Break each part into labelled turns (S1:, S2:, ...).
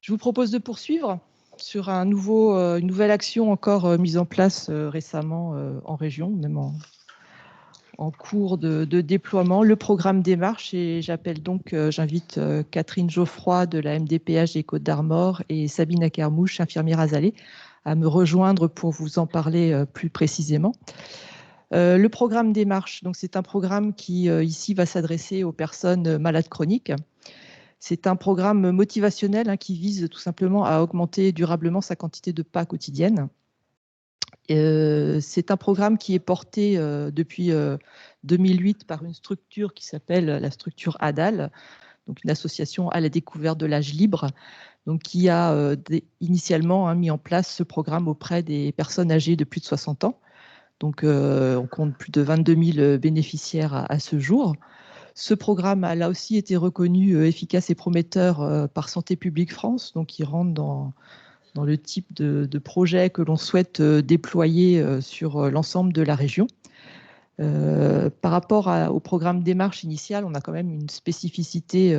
S1: Je vous propose de poursuivre sur une nouvelle action encore mise en place récemment en région, même en cours de déploiement, le programme Démarche. Et j'invite Catherine Geoffroy de la MDPH des Côtes-d'Armor et Sabine Akermouche, infirmière à Zalé, à me rejoindre pour vous en parler plus précisément. Le programme Démarche, c'est un programme qui ici va s'adresser aux personnes malades chroniques. C'est un programme motivationnel qui vise tout simplement à augmenter durablement sa quantité de pas quotidienne. C'est un programme qui est porté depuis 2008 par une structure qui s'appelle la structure ADAL, donc une association à la découverte de l'âge libre, donc qui a initialement mis en place ce programme auprès des personnes âgées de plus de 60 ans. Donc on compte plus de 22 000 bénéficiaires à ce jour. Ce programme a là aussi été reconnu efficace et prometteur par Santé publique France, donc il rentre dans le type de projet que l'on souhaite déployer sur l'ensemble de la région. Par rapport au programme Démarche initial, on a quand même une spécificité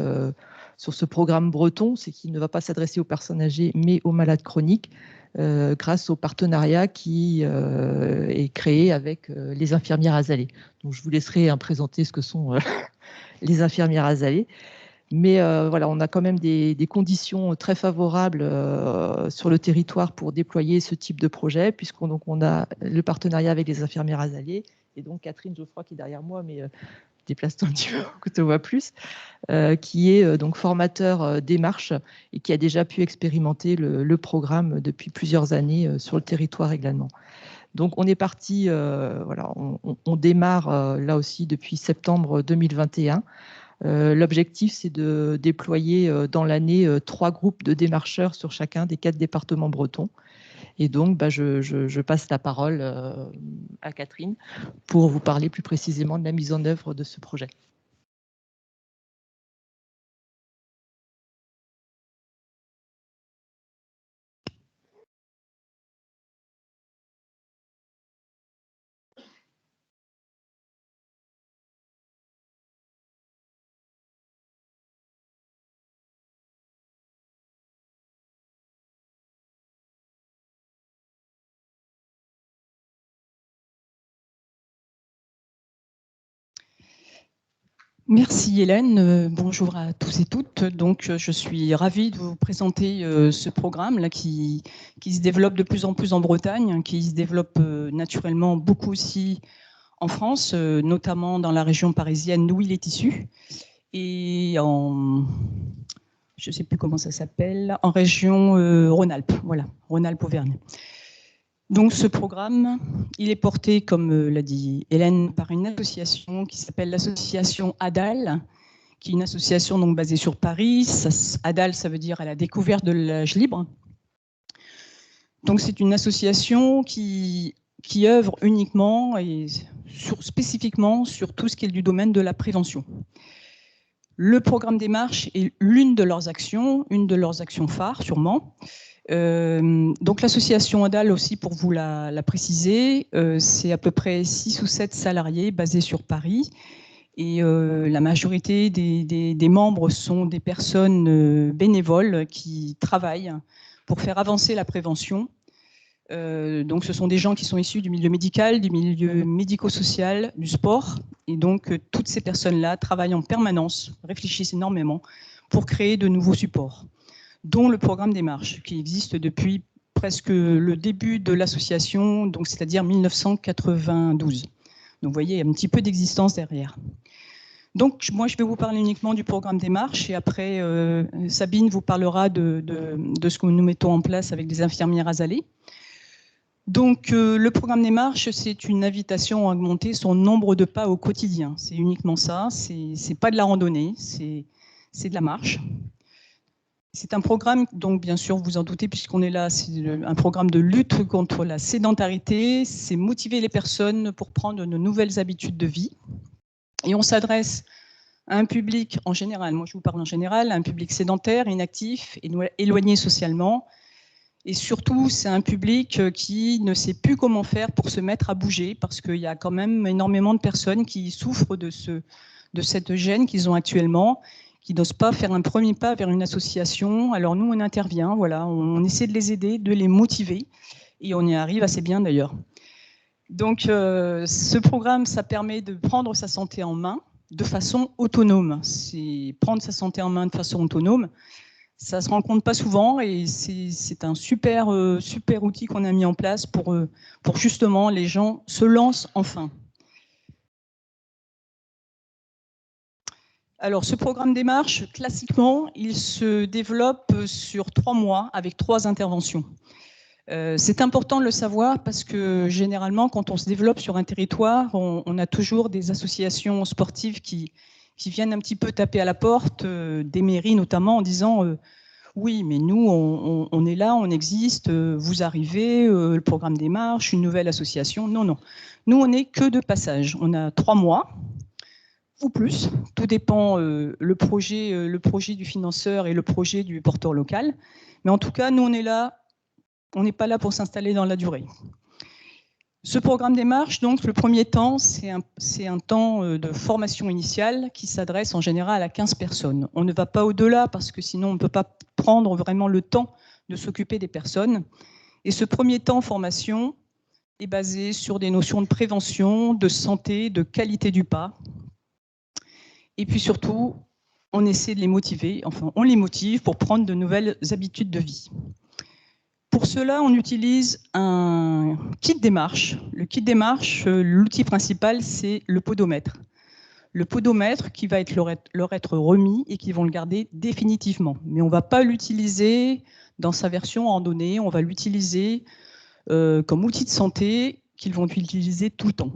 S1: sur ce programme breton, c'est qu'il ne va pas s'adresser aux personnes âgées, mais aux malades chroniques, grâce au partenariat qui est créé avec les infirmières à Zalé. Donc, je vous laisserai présenter ce que sont les infirmières à Zalé. Mais voilà, on a quand même des conditions très favorables sur le territoire pour déployer ce type de projet, puisqu'on a le partenariat avec les infirmières à Zalé, et donc Catherine Geoffroy qui est derrière moi, mais déplace-toi un petit peu pour que tu vois plus, qui est donc formateur Démarche et qui a déjà pu expérimenter le programme depuis plusieurs années sur le territoire également. Donc on est parti, voilà, on démarre là aussi depuis septembre 2021. L'objectif, c'est de déployer dans l'année 3 groupes de démarcheurs sur chacun des 4 départements bretons. Et donc, je passe la parole à Catherine pour vous parler plus précisément de la mise en œuvre de ce projet.
S2: Merci Hélène, bonjour à tous et toutes. Donc, je suis ravie de vous présenter ce programme là qui se développe de plus en plus en Bretagne, qui se développe naturellement beaucoup aussi en France, notamment dans la région parisienne d'où il est issu, et je ne sais plus comment ça s'appelle, en région Rhône-Alpes, voilà, Rhône-Alpes-Auvergne. Donc ce programme, il est porté, comme l'a dit Hélène, par une association qui s'appelle l'association ADAL, qui est une association donc basée sur Paris. ADAL, ça veut dire à la découverte de l'âge libre. Donc c'est une association qui œuvre uniquement et spécifiquement sur tout ce qui est du domaine de la prévention. Le programme Démarche est l'une de leurs actions, une de leurs actions phares sûrement. Donc l'association ADAL aussi, pour vous la préciser, c'est à peu près 6 ou 7 salariés basés sur Paris, et la majorité des membres sont des personnes bénévoles qui travaillent pour faire avancer la prévention. Donc ce sont des gens qui sont issus du milieu médical, du milieu médico-social, du sport, et donc toutes ces personnes-là travaillent en permanence, réfléchissent énormément pour créer de nouveaux supports, dont le programme Démarche, qui existe depuis presque le début de l'association, donc c'est-à-dire 1992. Donc vous voyez, il y a un petit peu d'existence derrière. Donc moi, je vais vous parler uniquement du programme Démarche, et après, Sabine vous parlera de ce que nous mettons en place avec des infirmières à Zalé. Donc le programme Démarche, c'est une invitation à augmenter son nombre de pas au quotidien. C'est uniquement ça, c'est pas de la randonnée, c'est de la marche. C'est un programme, donc bien sûr, vous en doutez, puisqu'on est là, c'est un programme de lutte contre la sédentarité, c'est motiver les personnes pour prendre de nouvelles habitudes de vie. Et on s'adresse à un public en général, moi je vous parle en général, à un public sédentaire, inactif, éloigné socialement. Et surtout, c'est un public qui ne sait plus comment faire pour se mettre à bouger, parce qu'il y a quand même énormément de personnes qui souffrent de cette gêne qu'ils ont actuellement, qui n'osent pas faire un premier pas vers une association. Alors nous, on intervient, voilà, on essaie de les aider, de les motiver, et on y arrive assez bien d'ailleurs. Donc ce programme, ça permet de prendre sa santé en main de façon autonome. C'est prendre sa santé en main de façon autonome. Ça ne se rencontre pas souvent et c'est un super outil qu'on a mis en place pour justement les gens se lancent enfin. Alors, ce programme démarche, classiquement, il se développe sur 3 mois avec 3 interventions. C'est important de le savoir parce que généralement, quand on se développe sur un territoire, on a toujours des associations sportives qui viennent un petit peu taper à la porte, des mairies notamment, en disant oui, mais nous, on est là, on existe, vous arrivez, le programme démarche, une nouvelle association. Non, non. Nous, on n'est que de passage. On a 3 mois ou plus. Tout dépend le projet du financeur et le projet du porteur local. Mais en tout cas, nous, on est là. On n'est pas là pour s'installer dans la durée. Ce programme démarche, donc, le premier temps, c'est un temps de formation initiale qui s'adresse en général à 15 personnes. On ne va pas au-delà parce que sinon, on ne peut pas prendre vraiment le temps de s'occuper des personnes. Et ce premier temps formation est basé sur des notions de prévention, de santé, de qualité du pas. Et puis surtout, on essaie de les motiver, enfin, on les motive pour prendre de nouvelles habitudes de vie. Pour cela, on utilise un kit démarche. Le kit démarche, l'outil principal, c'est le podomètre. Le podomètre qui va leur être remis et qu'ils vont le garder définitivement. Mais on ne va pas l'utiliser dans sa version randonnée, on va l'utiliser comme outil de santé qu'ils vont utiliser tout le temps.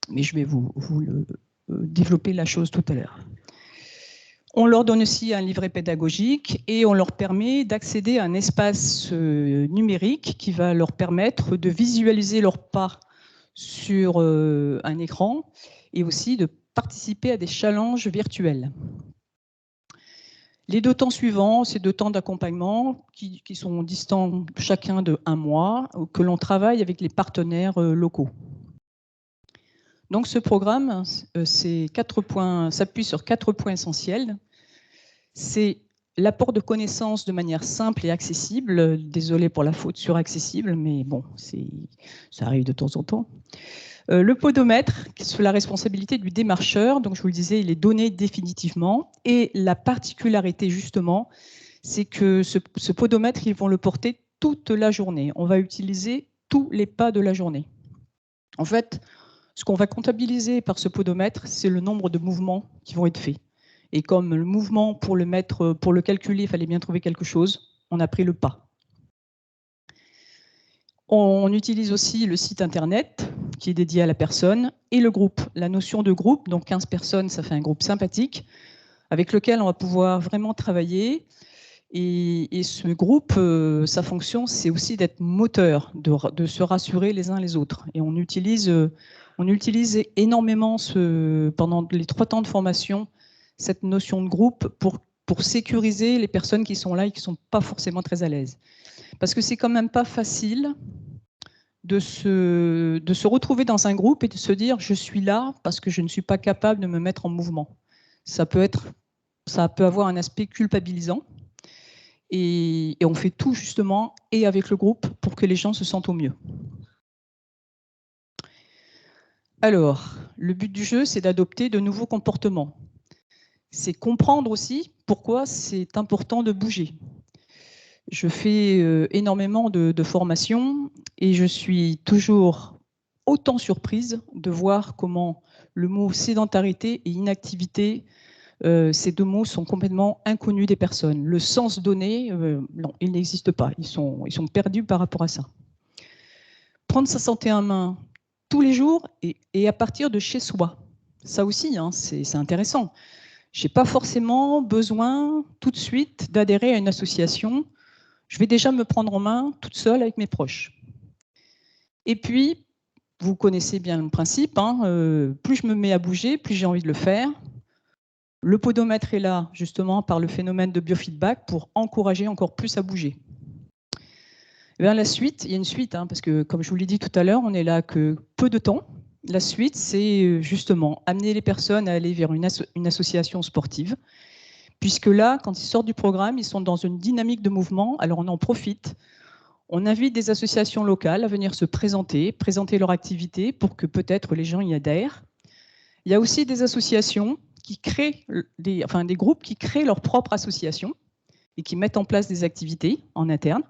S2: Mais je vais vous développer la chose tout à l'heure. On leur donne aussi un livret pédagogique et on leur permet d'accéder à un espace numérique qui va leur permettre de visualiser leurs pas sur un écran et aussi de participer à des challenges virtuels. Les 2 temps suivants, c'est 2 temps d'accompagnement qui sont distants chacun de 1 mois, que l'on travaille avec les partenaires locaux. Donc ce programme s'appuie sur 4 points essentiels. C'est l'apport de connaissances de manière simple et accessible. Désolé pour la faute sur accessible, mais bon, ça arrive de temps en temps. Le podomètre, sous la responsabilité du démarcheur, donc je vous le disais, il est donné définitivement. Et la particularité justement, c'est que ce podomètre, ils vont le porter toute la journée. On va utiliser tous les pas de la journée. En fait, ce qu'on va comptabiliser par ce podomètre, c'est le nombre de mouvements qui vont être faits. Et comme le mouvement, pour le calculer, il fallait bien trouver quelque chose, on a pris le pas. On utilise aussi le site internet qui est dédié à la personne et le groupe. La notion de groupe, donc 15 personnes, ça fait un groupe sympathique avec lequel on va pouvoir vraiment travailler. Et ce groupe, sa fonction, c'est aussi d'être moteur, de se rassurer les uns les autres. Et on utilise énormément pendant les 3 temps de formation cette notion de groupe pour sécuriser les personnes qui sont là et qui ne sont pas forcément très à l'aise. Parce que c'est quand même pas facile de se retrouver dans un groupe et de se dire « je suis là parce que je ne suis pas capable de me mettre en mouvement ». Ça peut avoir un aspect culpabilisant. Et on fait tout justement et avec le groupe pour que les gens se sentent au mieux. Alors, le but du jeu, c'est d'adopter de nouveaux comportements. C'est comprendre aussi pourquoi c'est important de bouger. Je fais énormément de formations et je suis toujours autant surprise de voir comment le mot sédentarité et inactivité, ces 2 mots sont complètement inconnus des personnes. Le sens donné, non, il n'existe pas. Ils sont perdus par rapport à ça. Prendre sa santé en main tous les jours et à partir de chez soi. Ça aussi, hein, c'est intéressant. Je n'ai pas forcément besoin tout de suite d'adhérer à une association. Je vais déjà me prendre en main toute seule avec mes proches. Et puis, vous connaissez bien le principe, hein, plus je me mets à bouger, plus j'ai envie de le faire. Le podomètre est là, justement, par le phénomène de biofeedback pour encourager encore plus à bouger. Et bien, la suite, il y a une suite, hein, parce que, comme je vous l'ai dit tout à l'heure, on est là que peu de temps. La suite, c'est justement amener les personnes à aller vers une association sportive. puisque là, quand ils sortent du programme, ils sont dans une dynamique de mouvement, alors on en profite. On invite des associations locales à venir se présenter leur activité pour que peut-être les gens y adhèrent. Il y a aussi des associations qui créent, des groupes qui créent leur propre association et qui mettent en place des activités en interne.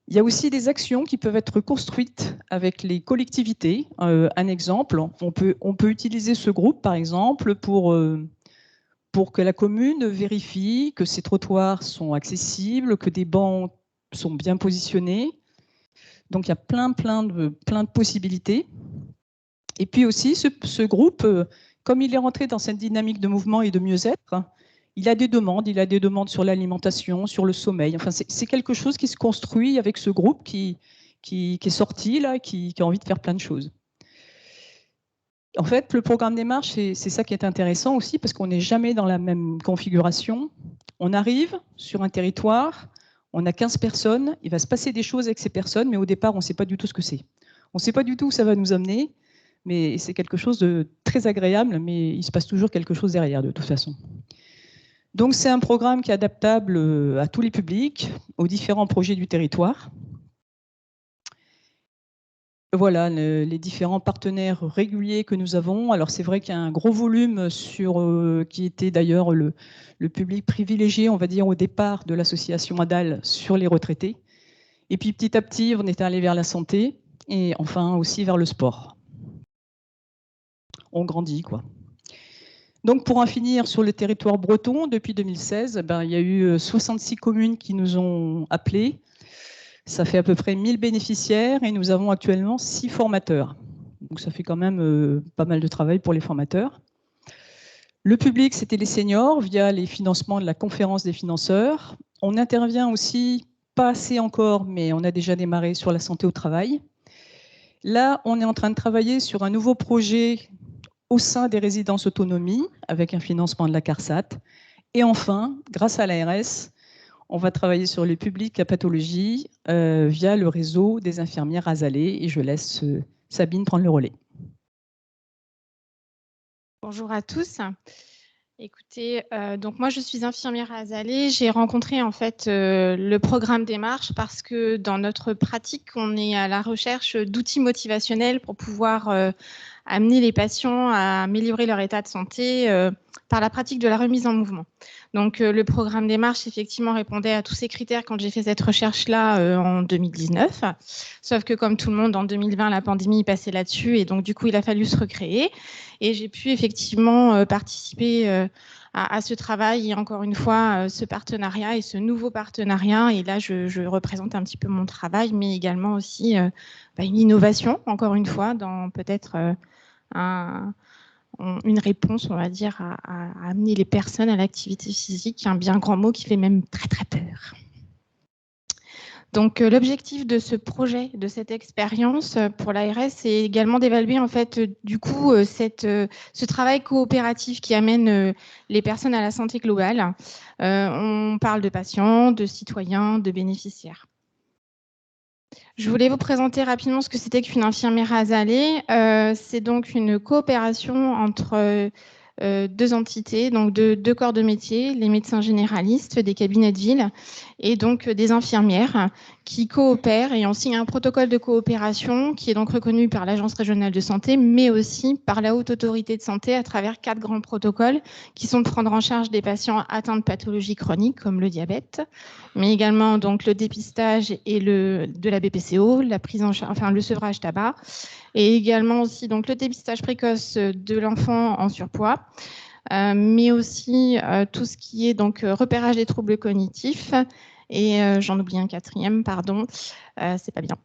S2: Il y a aussi des actions qui peuvent être construites avec les collectivités. Un exemple, on peut utiliser ce groupe, par exemple, pour que la commune vérifie que ses trottoirs sont accessibles, que des bancs sont bien positionnés. Donc, il y a plein de possibilités. Et puis aussi, ce groupe, comme il est rentré dans cette dynamique de mouvement et de mieux-être, il a des demandes sur l'alimentation, sur le sommeil. Enfin, c'est quelque chose qui se construit avec ce groupe qui est sorti, là, qui a envie de faire plein de choses. En fait, le programme des marches, c'est ça qui est intéressant aussi, parce qu'on n'est jamais dans la même configuration. On arrive sur un territoire, on a 15 personnes, il va se passer des choses avec ces personnes, mais au départ, on ne sait pas du tout ce que c'est. On ne sait pas du tout où ça va nous amener, mais c'est quelque chose de très agréable, mais il se passe toujours quelque chose derrière, de toute façon. Donc, c'est un programme qui est adaptable à tous les publics, aux différents projets du territoire. Voilà les différents partenaires réguliers que nous avons. Alors, c'est vrai qu'il y a un gros volume qui était d'ailleurs le public privilégié, on va dire, au départ de l'association ADAL sur les retraités. Et puis, petit à petit, on est allé vers la santé et enfin aussi vers le sport. On grandit, quoi. Donc, pour en finir sur le territoire breton, depuis 2016, il y a eu 66 communes qui nous ont appelés. Ça fait à peu près 1000 bénéficiaires et nous avons actuellement 6 formateurs. Donc, ça fait quand même pas mal de travail pour les formateurs. Le public, c'était les seniors via les financements de la conférence des financeurs. On intervient aussi, pas assez encore, mais on a déjà démarré sur la santé au travail. Là, on est en train de travailler sur un nouveau projet au sein des résidences autonomie, avec un financement de la CARSAT. Et enfin, grâce à l'ARS, on va travailler sur le public à pathologie via le réseau des infirmières Asalée. Et je laisse Sabine prendre le relais.
S3: Bonjour à tous. Écoutez, donc moi je suis infirmière à Asalée. J'ai rencontré en fait le programme Démarche parce que dans notre pratique, on est à la recherche d'outils motivationnels pour pouvoir amener les patients à améliorer leur état de santé par la pratique de la remise en mouvement. Donc le programme Démarche effectivement répondait à tous ces critères quand j'ai fait cette recherche-là en 2019. Sauf que comme tout le monde, en 2020, la pandémie est passée là-dessus et donc du coup, il a fallu se recréer. Et j'ai pu effectivement participer à ce travail et encore une fois, ce partenariat et ce nouveau partenariat. Et là, je représente un petit peu mon travail, mais également aussi une innovation, encore une fois, dans peut-être une réponse, on va dire, à amener les personnes à l'activité physique, un bien grand mot qui fait même très, très peur. Donc, l'objectif de ce projet, de cette expérience pour l'ARS, c'est également d'évaluer en fait du coup ce travail coopératif qui amène les personnes à la santé globale. On parle de patients, de citoyens, de bénéficiaires. Je voulais vous présenter rapidement ce que c'était qu'une infirmière Asalée. C'est donc une coopération entre deux entités, donc deux corps de métier, les médecins généralistes des cabinets de ville et donc des infirmières qui coopèrent et on signe un protocole de coopération qui est donc reconnu par l'Agence régionale de santé, mais aussi par la Haute Autorité de Santé à travers 4 grands protocoles qui sont de prendre en charge des patients atteints de pathologies chroniques comme le diabète, mais également donc le dépistage et de la BPCO, la prise en charge, le sevrage tabac, et également aussi donc le dépistage précoce de l'enfant en surpoids, mais aussi tout ce qui est donc repérage des troubles cognitifs. Et j'en oublie un 4e, pardon, c'est pas bien.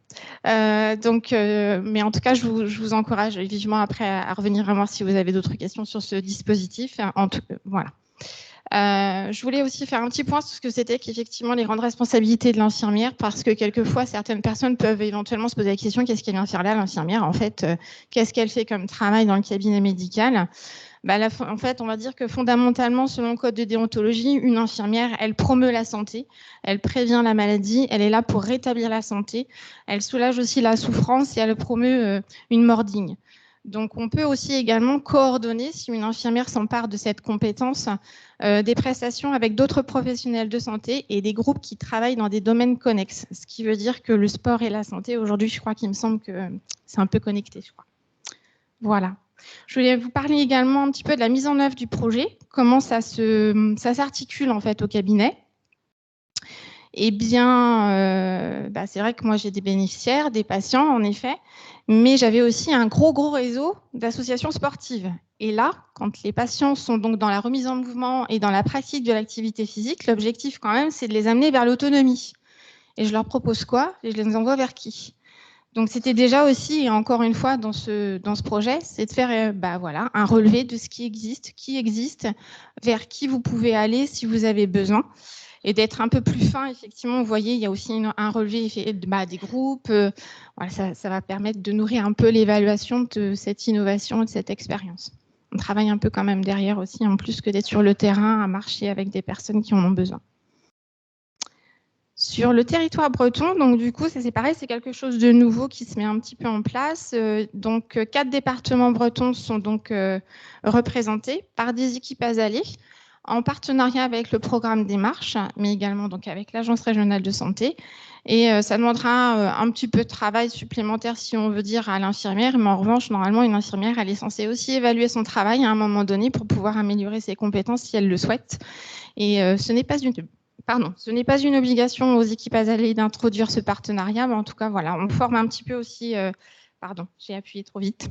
S3: Mais en tout cas, je vous encourage vivement après à revenir à voir si vous avez d'autres questions sur ce dispositif. Voilà. Je voulais aussi faire un petit point sur ce que c'était qu'effectivement les grandes responsabilités de l'infirmière, parce que quelquefois, certaines personnes peuvent éventuellement se poser la question, qu'est-ce qu'elle vient faire là, l'infirmière? En fait, qu'est-ce qu'elle fait comme travail dans le cabinet médical? En fait, on va dire que fondamentalement, selon le code de déontologie, une infirmière, elle promeut la santé, elle prévient la maladie, elle est là pour rétablir la santé, elle soulage aussi la souffrance et elle promeut une mort digne. Donc, on peut aussi également coordonner, si une infirmière s'empare de cette compétence, des prestations avec d'autres professionnels de santé et des groupes qui travaillent dans des domaines connexes. Ce qui veut dire que le sport et la santé, aujourd'hui, je crois qu'il me semble que c'est un peu connecté, je crois. Voilà. Je voulais vous parler également un petit peu de la mise en œuvre du projet, comment ça s'articule en fait au cabinet. Eh bien, c'est vrai que moi, j'ai des bénéficiaires, des patients, en effet, mais j'avais aussi un gros réseau d'associations sportives. Et là, quand les patients sont donc dans la remise en mouvement et dans la pratique de l'activité physique, l'objectif quand même, c'est de les amener vers l'autonomie. Et je leur propose quoi? Et je les envoie vers qui? Donc, c'était déjà aussi, et encore une fois, dans ce projet, c'est de faire voilà, un relevé de ce qui existe, vers qui vous pouvez aller si vous avez besoin. Et d'être un peu plus fin, effectivement, vous voyez, il y a aussi un relevé des groupes. Voilà, ça va permettre de nourrir un peu l'évaluation de cette innovation et de cette expérience. On travaille un peu quand même derrière aussi, en plus que d'être sur le terrain, à marcher avec des personnes qui en ont besoin. Sur le territoire breton, donc du coup, c'est pareil, c'est quelque chose de nouveau qui se met un petit peu en place. Donc, 4 départements bretons sont donc représentés par des équipes Asalée, en partenariat avec le programme Démarche, mais également donc avec l'Agence régionale de santé. Et ça demandera un petit peu de travail supplémentaire, si on veut dire, à l'infirmière. Mais en revanche, normalement, une infirmière, elle est censée aussi évaluer son travail à un moment donné pour pouvoir améliorer ses compétences si elle le souhaite. Et ce n'est pas une obligation aux équipes Asalée d'introduire ce partenariat, mais en tout cas, voilà, on forme un petit peu aussi... Pardon, j'ai appuyé trop vite.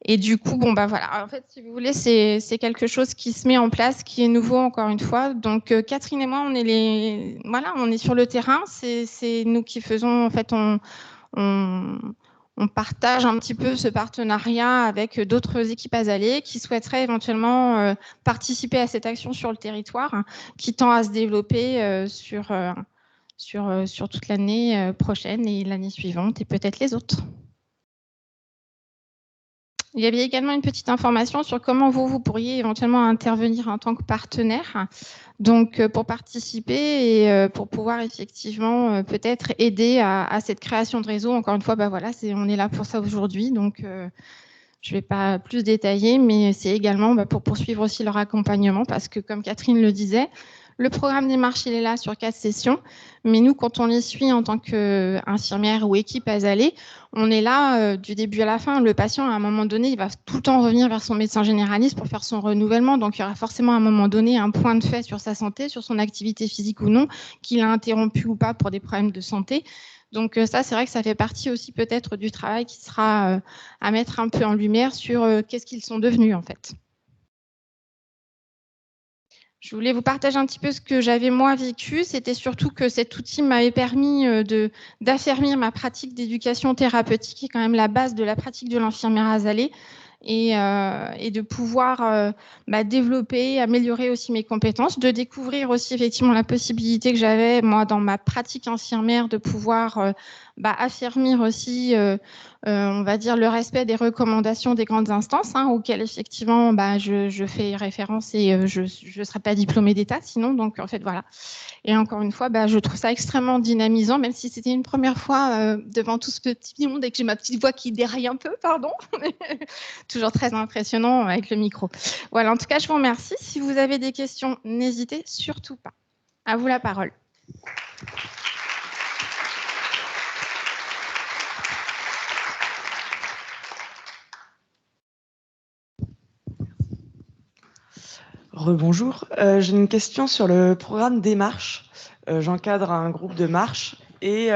S3: Et du coup, voilà. En fait, si vous voulez, c'est quelque chose qui se met en place, qui est nouveau encore une fois. Donc, Catherine et moi, on est sur le terrain. C'est nous qui faisons, en fait, on partage un petit peu ce partenariat avec d'autres équipes Asalée qui souhaiteraient éventuellement participer à cette action sur le territoire, qui tend à se développer sur toute l'année prochaine et l'année suivante et peut-être les autres. Il y avait également une petite information sur comment vous pourriez éventuellement intervenir en tant que partenaire, donc pour participer et pour pouvoir effectivement peut-être aider à cette création de réseau. Encore une fois, voilà, on est là pour ça aujourd'hui, donc je ne vais pas plus détailler, mais c'est également pour poursuivre aussi leur accompagnement parce que, comme Catherine le disait, le programme Démarche, il est là sur 4 sessions, mais nous, quand on les suit en tant qu'infirmière ou équipe Asalée, on est là du début à la fin. Le patient, à un moment donné, il va tout le temps revenir vers son médecin généraliste pour faire son renouvellement. Donc, il y aura forcément à un moment donné un point de fait sur sa santé, sur son activité physique ou non, qu'il a interrompu ou pas pour des problèmes de santé. Donc ça, c'est vrai que ça fait partie aussi peut-être du travail qui sera à mettre un peu en lumière sur qu'est-ce qu'ils sont devenus en fait. Je voulais vous partager un petit peu ce que j'avais moi vécu. C'était surtout que cet outil m'avait permis d'affermir ma pratique d'éducation thérapeutique, qui est quand même la base de la pratique de l'infirmière Asalée, et de pouvoir développer, améliorer aussi mes compétences, de découvrir aussi effectivement la possibilité que j'avais, moi, dans ma pratique infirmière, de pouvoir affermir aussi, on va dire, le respect des recommandations des grandes instances, auxquelles effectivement je fais référence et je ne serai pas diplômée d'État sinon. Donc, en fait, voilà. Et encore une fois, je trouve ça extrêmement dynamisant, même si c'était une première fois devant tout ce petit monde et que j'ai ma petite voix qui déraille un peu, pardon. Toujours très impressionnant avec le micro. Voilà, en tout cas, je vous remercie. Si vous avez des questions, n'hésitez surtout pas. À vous la parole.
S4: Rebonjour. J'ai une question sur le programme Démarche. J'encadre un groupe de marche et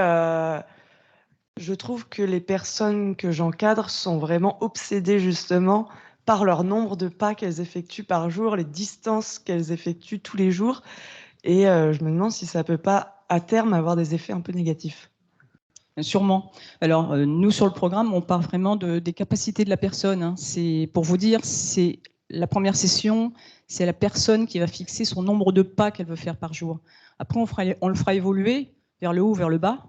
S4: je trouve que les personnes que j'encadre sont vraiment obsédées justement par leur nombre de pas qu'elles effectuent par jour, les distances qu'elles effectuent tous les jours. Et je me demande si ça peut pas, à terme, avoir des effets un peu négatifs.
S2: Sûrement. Alors, nous, sur le programme, on parle vraiment des capacités de la personne. C'est, pour vous dire, c'est la première session, c'est la personne qui va fixer son nombre de pas qu'elle veut faire par jour. Après, on le fera évoluer vers le haut ou vers le bas,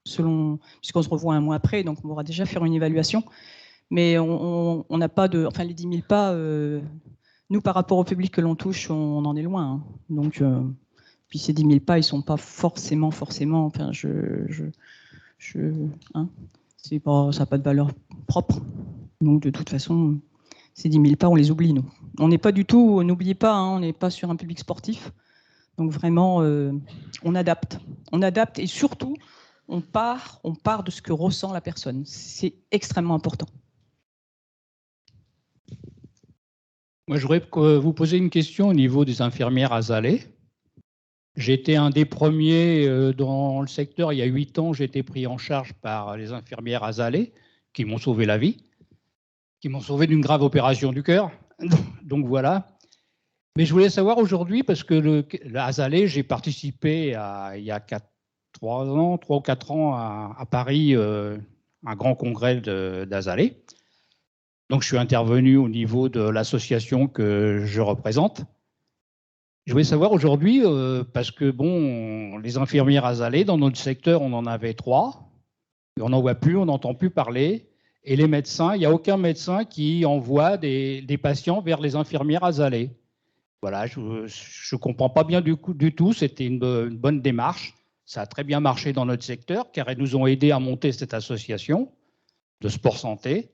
S2: puisqu'on se revoit un mois après, donc on pourra déjà faire une évaluation. Mais on n'a pas de... Enfin, les 10 000 pas, nous, par rapport au public que l'on touche, on en est loin. Donc, puis ces 10 000 pas, ils ne sont pas forcément... Enfin, Ça n'a pas de valeur propre. Donc, de toute façon, ces 10 000 pas, on les oublie, nous. On n'est pas du tout, n'oubliez pas, hein, on n'est pas sur un public sportif. Donc, vraiment, on adapte. On adapte et surtout, on part de ce que ressent la personne. C'est extrêmement important.
S5: Moi, je voudrais vous poser une question au niveau des infirmières azalées. J'étais un des premiers dans le secteur, il y a 8 ans, j'ai été pris en charge par les infirmières azalées qui m'ont sauvé la vie, qui m'ont sauvé d'une grave opération du cœur. Donc voilà. Mais je voulais savoir aujourd'hui, parce que le azalé, j'ai participé il y a 3 ou 4 ans à Paris, un grand congrès d'azalés. Donc je suis intervenu au niveau de l'association que je représente. Je voulais savoir aujourd'hui, parce que bon, les infirmières azalées, dans notre secteur, on en avait 3. On n'en voit plus, on n'entend plus parler. Et les médecins, il n'y a aucun médecin qui envoie des patients vers les infirmières azalées. Voilà, je ne comprends pas bien du tout. C'était une bonne démarche. Ça a très bien marché dans notre secteur, car elles nous ont aidés à monter cette association de sport santé.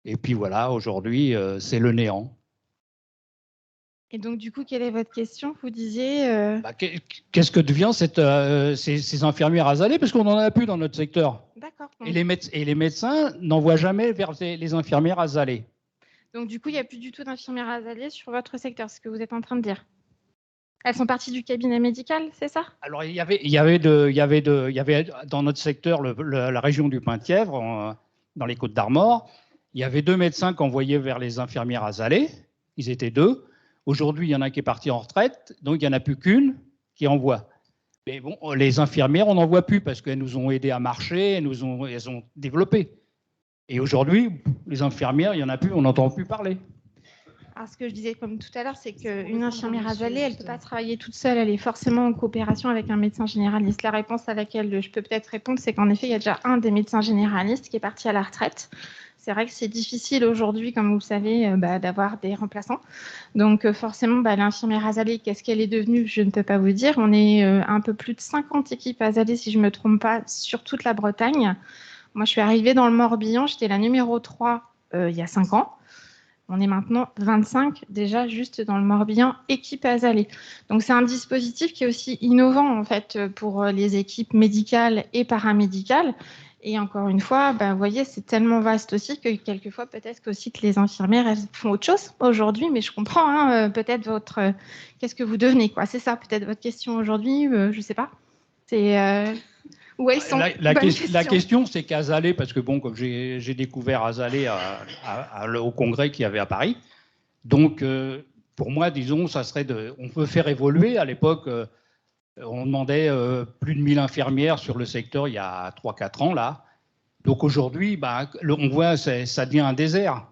S5: Et puis voilà, aujourd'hui, c'est le néant.
S3: Et donc, du coup, quelle est votre question? Vous disiez…
S5: Qu'est-ce que devient ces infirmières azalées? Parce qu'on n'en a plus dans notre secteur.
S3: D'accord.
S5: Et les médecins n'envoient jamais vers les infirmières azalées.
S3: Donc, du coup, il n'y a plus du tout d'infirmières azalées sur votre secteur, c'est ce que vous êtes en train de dire. Elles sont parties du cabinet médical, c'est ça?
S5: Alors, il y avait dans notre secteur, la région du Penthièvre, dans les Côtes-d'Armor, il y avait 2 médecins qui envoyaient vers les infirmières azalées. Ils étaient 2. Aujourd'hui, il y en a qui est parti en retraite, donc il n'y en a plus qu'une qui envoie. Mais bon, les infirmières, on n'en voit plus parce qu'elles nous ont aidés à marcher, elles ont développé. Et aujourd'hui, les infirmières, il n'y en a plus, on n'entend plus parler.
S3: Alors, ce que je disais comme tout à l'heure, c'est qu'une infirmière azalée, elle ne peut pas travailler toute seule, elle est forcément en coopération avec un médecin généraliste. La réponse à laquelle je peux peut-être répondre, c'est qu'en effet, il y a déjà un des médecins généralistes qui est parti à la retraite. C'est vrai que c'est difficile aujourd'hui, comme vous le savez, d'avoir des remplaçants. Donc forcément, l'infirmière azalée, qu'est-ce qu'elle est devenue? Je ne peux pas vous dire. On est un peu plus de 50 équipes azalées, si je ne me trompe pas, sur toute la Bretagne. Moi, je suis arrivée dans le Morbihan, j'étais la numéro 3 il y a 5 ans. On est maintenant 25 déjà juste dans le Morbihan, équipe azalée. Donc c'est un dispositif qui est aussi innovant en fait pour les équipes médicales et paramédicales. Et encore une fois, vous voyez, c'est tellement vaste aussi que quelquefois, peut-être aussi que les infirmières, elles font autre chose aujourd'hui, mais je comprends, peut-être qu'est-ce que vous devenez, quoi. C'est ça, peut-être votre question aujourd'hui, je ne sais pas. C'est où elles sont.
S5: La question, c'est qu'Azalée, parce que bon, comme j'ai découvert Azalée au congrès qu'il y avait à Paris, donc pour moi, disons, ça serait on peut faire évoluer. À l'époque, on demandait plus de 1000 infirmières sur le secteur il y a 3-4 ans, là. Donc aujourd'hui, on voit, ça devient un désert.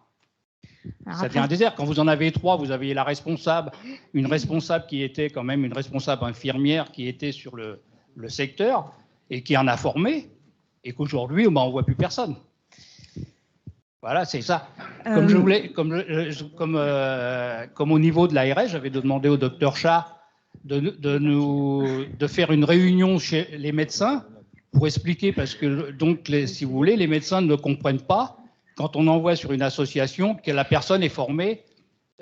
S5: Ça devient un désert. Quand vous en avez 3, vous aviez la responsable, une responsable qui était quand même une responsable infirmière qui était sur le secteur et qui en a formé, et qu'aujourd'hui, on ne voit plus personne. Voilà, c'est ça. Comme au niveau de l'ARS, j'avais demandé au docteur Chat de faire une réunion chez les médecins pour expliquer, parce que donc, si vous voulez, les médecins ne comprennent pas quand on envoie sur une association que la personne est formée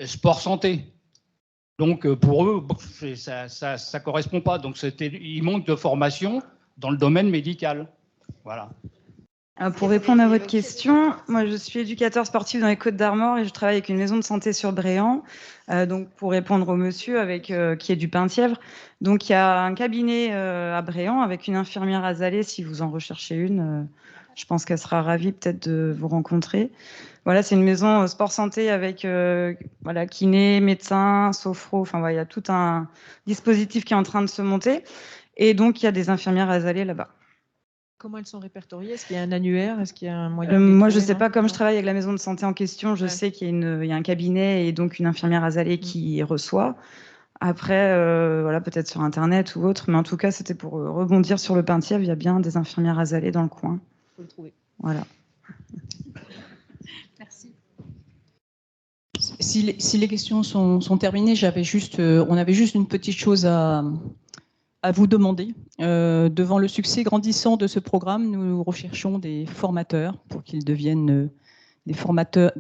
S5: sport santé. Donc pour eux, ça ne correspond pas. Donc il manque de formation dans le domaine médical. Voilà.
S6: Pour répondre à votre question, moi je suis éducateur sportif dans les Côtes-d'Armor et je travaille avec une maison de santé sur Bréant. Donc pour répondre au monsieur qui est du Penthièvre, donc il y a un cabinet à Bréant avec une infirmière azalée. Si vous en recherchez une, je pense qu'elle sera ravie peut-être de vous rencontrer. Voilà, c'est une maison sport santé avec kiné, médecin, sophro. Enfin il y a tout un dispositif qui est en train de se monter et donc il y a des infirmières azalées là-bas.
S1: Comment elles sont répertoriées? Est-ce qu'il y a un annuaire? Est-ce qu'il y a un moyen
S6: moi, je ne sais pas. Comme je travaille avec la maison de santé en question, je sais qu'il y a un cabinet et donc une infirmière azalée qui reçoit. Après, peut-être sur Internet ou autre. Mais en tout cas, c'était pour rebondir sur le Penthièvre. Il y a bien des infirmières azalées dans le coin.
S1: Il faut le trouver.
S6: Voilà.
S3: Merci.
S2: Si les questions sont terminées, on avait juste une petite chose à à vous demander. Devant le succès grandissant de ce programme, nous recherchons des formateurs pour qu'ils deviennent des formateurs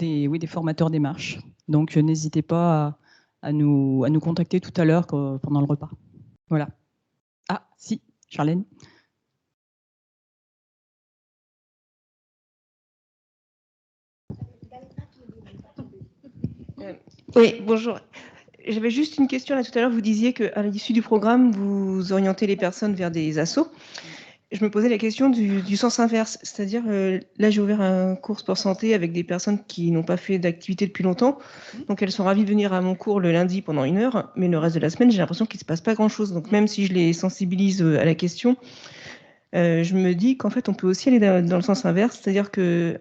S2: démarches. Donc, n'hésitez pas à nous contacter tout à l'heure pendant le repas. Voilà. Ah, si, Charlène.
S7: Oui, bonjour. J'avais juste une question là tout à l'heure. Vous disiez qu'à l'issue du programme, vous orientez les personnes vers des assos. Je me posais la question du sens inverse. C'est-à-dire, là, j'ai ouvert un cours sport santé avec des personnes qui n'ont pas fait d'activité depuis longtemps. Donc, elles sont ravies de venir à mon cours le lundi pendant 1 heure. Mais le reste de la semaine, j'ai l'impression qu'il ne se passe pas grand-chose. Donc, même si je les sensibilise à la question, je me dis qu'en fait, on peut aussi aller dans le sens inverse. C'est-à-dire que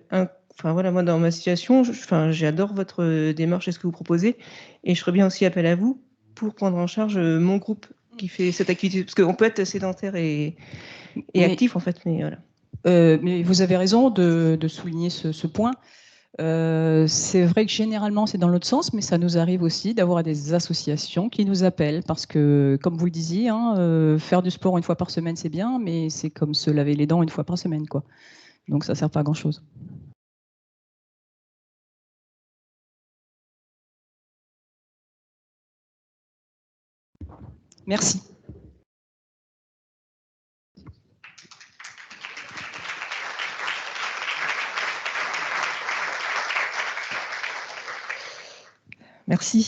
S7: enfin voilà, moi dans ma situation, j'adore votre démarche et ce que vous proposez, et je ferais bien aussi appel à vous pour prendre en charge mon groupe qui fait cette activité, parce qu'on peut être sédentaire et actif en fait, mais voilà.
S2: Mais vous avez raison de souligner ce point. C'est vrai que généralement c'est dans l'autre sens, mais ça nous arrive aussi d'avoir des associations qui nous appellent parce que, comme vous le disiez, faire du sport 1 fois par semaine c'est bien, mais c'est comme se laver les dents 1 fois par semaine, quoi. Donc ça sert pas à grand chose. Merci.
S1: Merci.